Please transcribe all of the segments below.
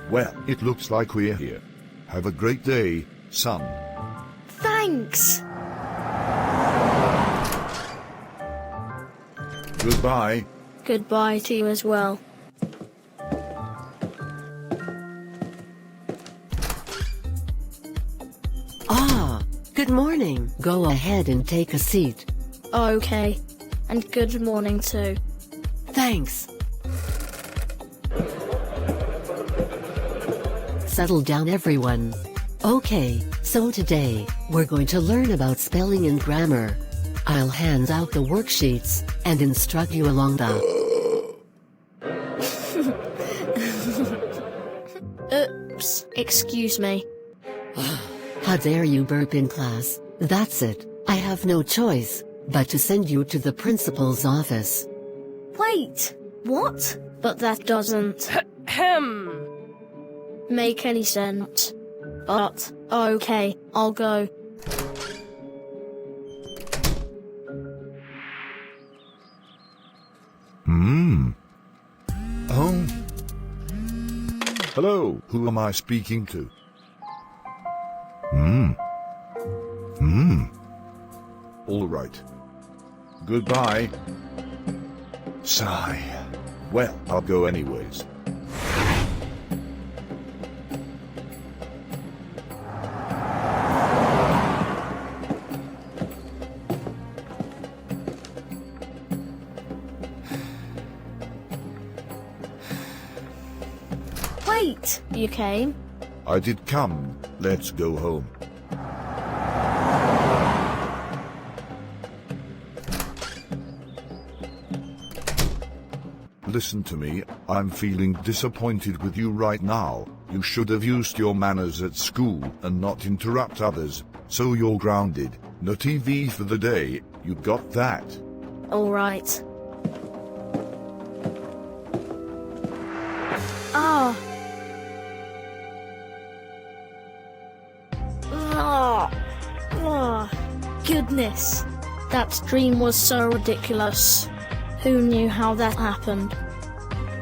Well, it looks like we're here. Have a great day, son. Thanks. Goodbye. Goodbye to you as well. Ah, good morning. Go ahead and take a seat. Okay. And good morning too. Thanks. Settle down, everyone. Okay, so today, we're going to learn about spelling and grammar. I'll hand out the worksheets and instruct you along the... Oops, excuse me. How dare you burp in class? That's it. I have no choice but to send you to the principal's office. Wait, what? But that doesn't make any sense. But, okay, I'll go. Oh. Hello, who am I speaking to? All right. Goodbye. Sigh. Well, I'll go anyways. Wait, you came? I did come. Let's go home. Listen to me, I'm feeling disappointed with you right now. You should have used your manners at school and not interrupt others, so you're grounded. No TV for the day, you got that? Alright. Ah. Goodness. That dream was so ridiculous. Who knew how that happened?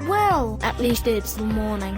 Well, at least it's the morning.